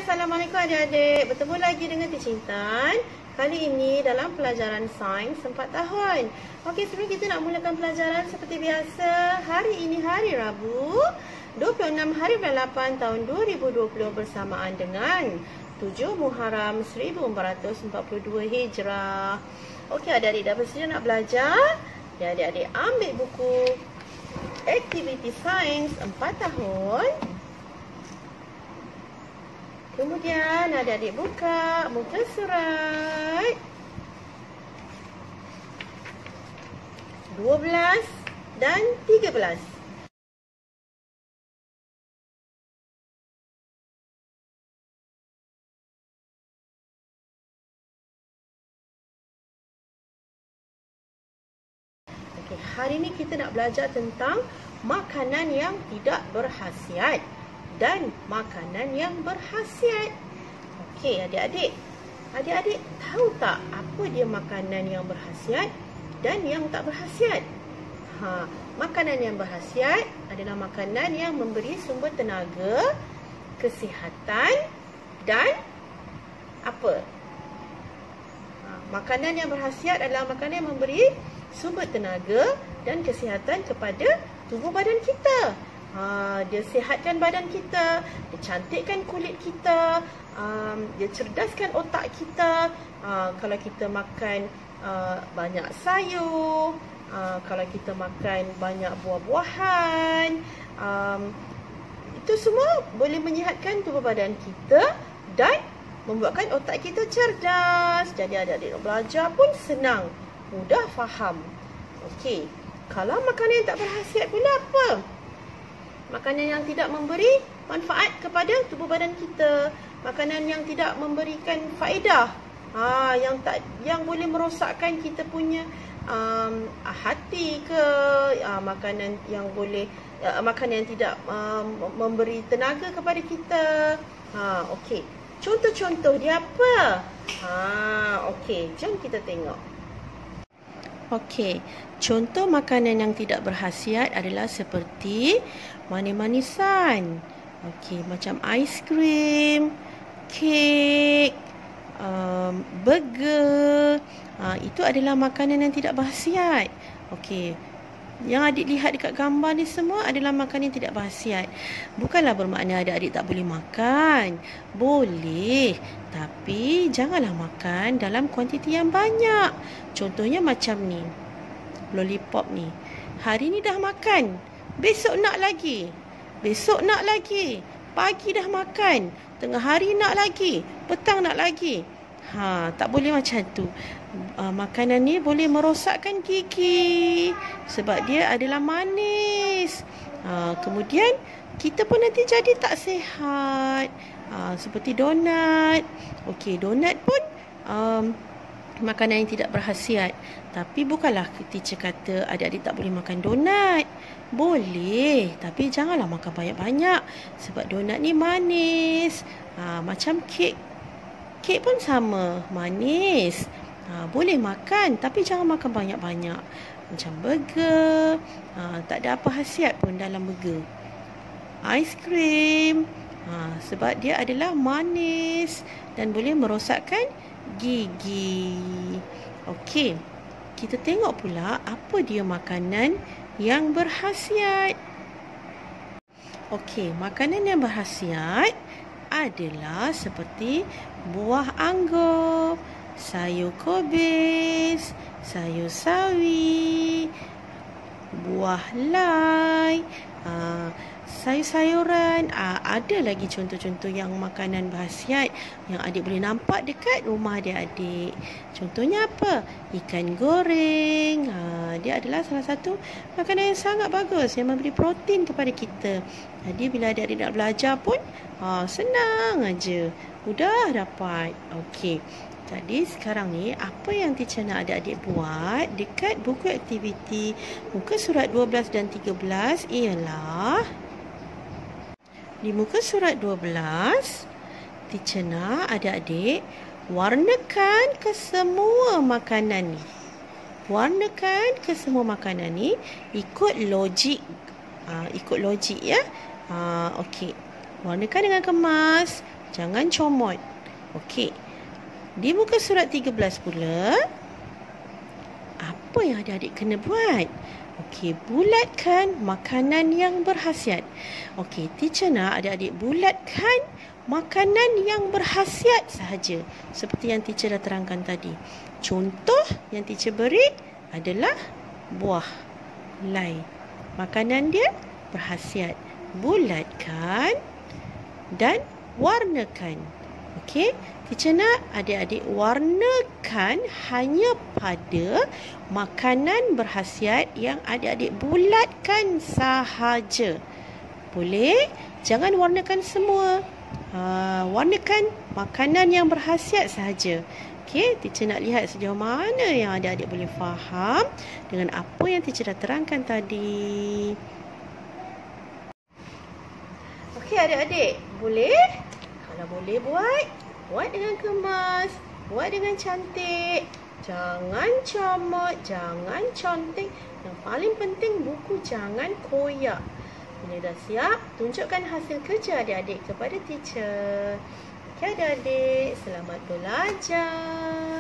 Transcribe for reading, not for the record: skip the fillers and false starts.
Assalamualaikum adik-adik. Bertemu lagi dengan Teacher Intan. Kali ini dalam pelajaran sains 4 tahun. Okey, sebelum kita nak mulakan pelajaran seperti biasa, hari ini hari Rabu, 26 hari bulan 8 tahun 2020 bersamaan dengan 7 Muharram 1442 Hijrah. Okey, adik-adik dah bersedia nak belajar? Ya, adik-adik ambil buku aktiviti sains 4 tahun. Kemudian adik-adik buka muka surat 12 dan 13. Okey, hari ini kita nak belajar tentang makanan yang tidak berkhasiat dan makanan yang berkhasiat. Okey, adik-adik. Adik-adik tahu tak apa dia makanan yang berkhasiat dan yang tak berkhasiat? Makanan yang berkhasiat adalah makanan yang memberi sumber tenaga, kesihatan dan apa? Makanan yang berkhasiat adalah makanan yang memberi sumber tenaga dan kesihatan kepada tubuh badan kita. Dia sihatkan badan kita, dia cantikkan kulit kita, dia cerdaskan otak kita. Kalau kita makan banyak sayur, kalau kita makan banyak buah-buahan, itu semua boleh menyihatkan tubuh badan kita dan membuatkan otak kita cerdas. Jadi adik-adik nak belajar pun senang, mudah faham. Okey, kalau makanan yang tak berkhasiat pula apa? Makanan yang tidak memberi manfaat kepada tubuh badan kita, makanan yang tidak memberikan faedah, yang boleh merosakkan kita punya hati ke, makanan yang boleh makanan yang tidak memberi tenaga kepada kita. Okey, contoh-contoh dia apa? Okey, jom kita tengok. Okey, contoh makanan yang tidak berkhasiat adalah seperti manis-manisan. Okey, macam aiskrim, kek, burger. Itu adalah makanan yang tidak berkhasiat. Okey, yang adik lihat dekat gambar ni semua adalah makanan yang tidak berkhasiat. Bukanlah bermakna adik-adik tak boleh makan. Boleh, tapi janganlah makan dalam kuantiti yang banyak. Contohnya macam ni, lollipop ni. Hari ni dah makan, besok nak lagi, besok nak lagi, pagi dah makan, tengah hari nak lagi, petang nak lagi. Tak boleh macam tu. Makanan ni boleh merosakkan gigi sebab dia adalah manis. Kemudian kita pun nanti jadi tak sihat. Seperti donat. Okey, donat pun makanan yang tidak berkhasiat. Tapi bukanlah teacher kata adik-adik tak boleh makan donat. Boleh, tapi janganlah makan banyak-banyak sebab donat ni manis. Macam kek. Kek pun sama, manis. Boleh makan, tapi jangan makan banyak-banyak. Macam burger, tak ada apa khasiat pun dalam burger. Aiskrim, sebab dia adalah manis dan boleh merosakkan gigi. Okey, kita tengok pula apa dia makanan yang berkhasiat. Okey, makanan yang berkhasiat adalah seperti buah anggur, sayur kobis, sayur sawi, buah lai, sayur-sayuran. Ada lagi contoh-contoh yang makanan berkhasiat yang adik boleh nampak dekat rumah adik-adik. Contohnya apa? Ikan goreng. Dia adalah salah satu makanan yang sangat bagus yang memberi protein kepada kita. Jadi bila adik-adik nak belajar pun senang aja, mudah dapat. Okey, jadi sekarang ni apa yang teacher nak adik-adik buat dekat buku aktiviti muka surat 12 dan 13 ialah, di muka surat 12 teacher nak adik-adik warnakan ke semua makanan ni. Warnakan ke semua makanan ni ikut logik. Ikut logik ya. Okey. Warnakan dengan kemas. Jangan comot. Okey. Di muka surat 13 pula, apa yang adik-adik kena buat? Okey, bulatkan makanan yang berkhasiat. Okey, teacher nak adik-adik bulatkan makanan yang berkhasiat sahaja. Seperti yang teacher dah terangkan tadi. Contoh yang teacher beri adalah buah lai. Makanan dia berkhasiat. Bulatkan dan warnakan. Okey, teacher nak adik-adik warnakan hanya pada makanan berkhasiat yang adik-adik bulatkan sahaja. Boleh? Jangan warnakan semua. Warnakan makanan yang berkhasiat sahaja. Okey, teacher nak lihat sejauh mana yang adik-adik boleh faham dengan apa yang teacher dah terangkan tadi. Okey adik-adik, boleh? Kalau boleh buat dengan kemas, buat dengan cantik. Jangan comot, jangan conteng. Yang paling penting buku jangan koyak. Bila dah siap, tunjukkan hasil kerja adik-adik kepada teacher. Okey adik-adik, selamat belajar.